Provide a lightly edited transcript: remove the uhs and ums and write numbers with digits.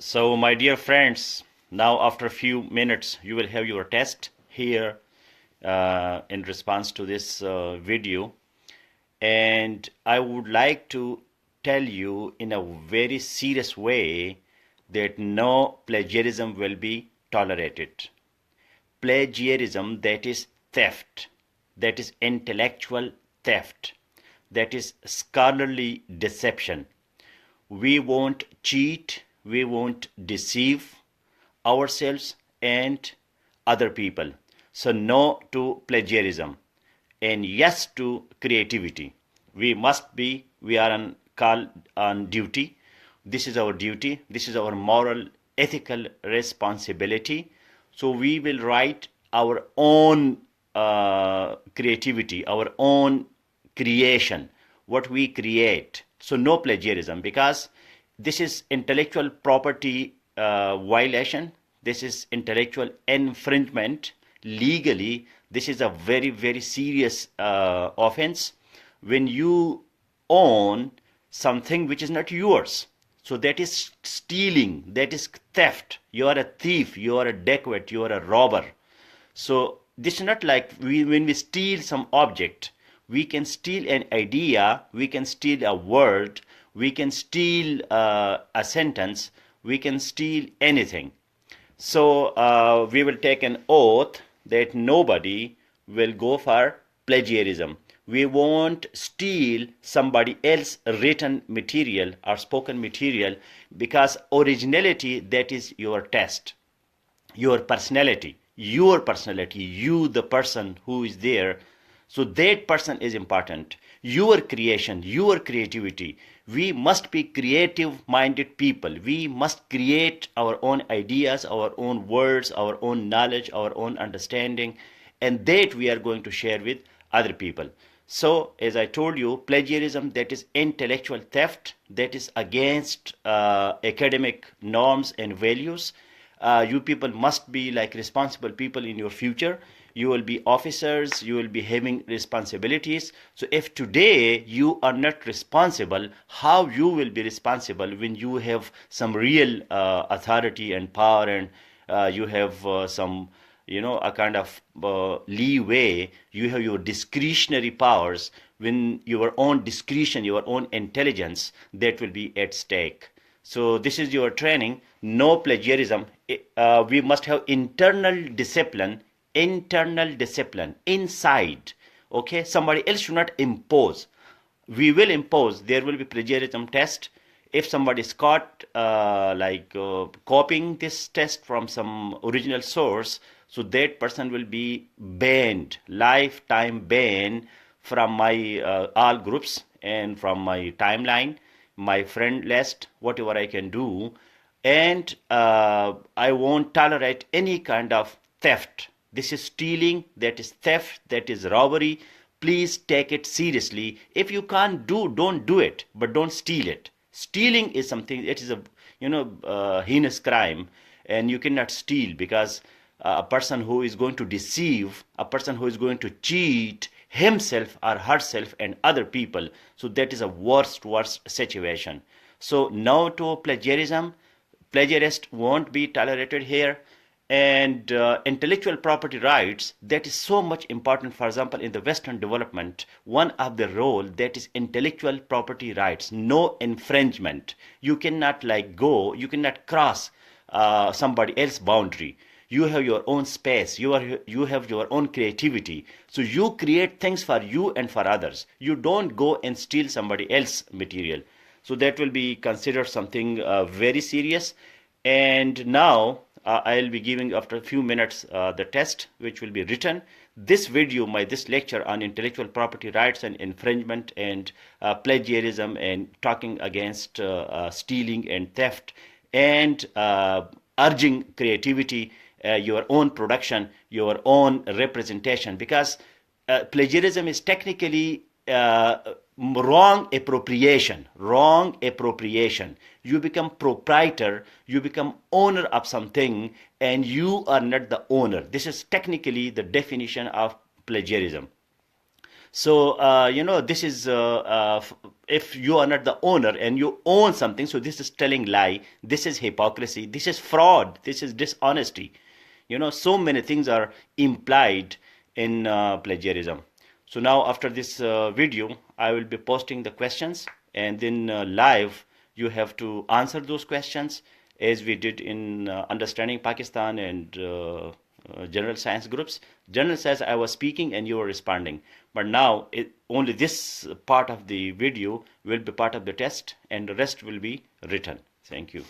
So, my dear friends, now after a few minutes, you will have your test here in response to this video. And I would like to tell you in a very serious way that no plagiarism will be tolerated. Plagiarism, that is theft, that is intellectual theft, that is scholarly deception. We won't cheat, we won't deceive ourselves and other people. So, no to plagiarism and yes to creativity. We are on call on duty. This is our duty, this is our moral, ethical responsibility. So, we will write our own creativity, our own creation, what we create. So no plagiarism, because this is intellectual property violation. This is intellectual infringement. Legally, this is a very, very serious offense. When you own something which is not yours, so that is stealing, that is theft. You are a thief, you are a dacoit, you are a robber. So this is not like when we steal some object. We can steal an idea, we can steal a word, we can steal a sentence, we can steal anything. So we will take an oath that nobody will go for plagiarism. We won't steal somebody else's written material or spoken material, because originality, that is your test, your personality, you, the person who is there. So that person is important. Your creation, your creativity. We must be creative-minded people. We must create our own ideas, our own words, our own knowledge, our own understanding, and that we are going to share with other people. So, as I told you, plagiarism, that is intellectual theft, that is against academic norms and values. You people must be like responsible people in your future. You will be officers, you will be having responsibilities. So if today you are not responsible, how you will be responsible when you have some real authority and power, and you have some, a kind of leeway. You have your discretionary powers. When your own discretion, your own intelligence, that will be at stake. So this is your training. No plagiarism. We must have internal discipline inside. Okay, somebody else should not impose. We will impose. There will be plagiarism test. If somebody is caught copying this test from some original source, so that person will be banned, lifetime ban from my all groups and from my timeline, my friend list, whatever I can do. And I won't tolerate any kind of theft. This is stealing, that is theft, that is robbery. Please take it seriously. If you can't don't do it, but don't steal it. Stealing is something, it is a heinous crime, and you cannot steal, because a person who is going to deceive, a person who is going to cheat himself or herself and other people, so that is a worst situation. So now to plagiarism. Plagiarist won't be tolerated here. And intellectual property rights, that is so much important. For example, in the Western development, one of the role, that is intellectual property rights, no infringement. You cannot you cannot cross somebody else's boundary. You have your own space, you have your own creativity. So you create things for you and for others. You don't go and steal somebody else's material. So that will be considered something very serious. And now I'll be giving, after a few minutes, the test which will be written. This video, this lecture on intellectual property rights and infringement and plagiarism and talking against stealing and theft, and urging creativity, your own production, your own representation, because plagiarism is technically wrong appropriation. You become proprietor, you become owner of something, and you are not the owner. This is technically the definition of plagiarism. So, this is, if you are not the owner and you own something, so this is telling lie, this is hypocrisy, this is fraud, this is dishonesty. So many things are implied in plagiarism. So now after this video, I will be posting the questions, and then live, you have to answer those questions as we did in Understanding Pakistan and general science groups. General science, I was speaking and you were responding. But now, only this part of the video will be part of the test, and the rest will be written. Thank you.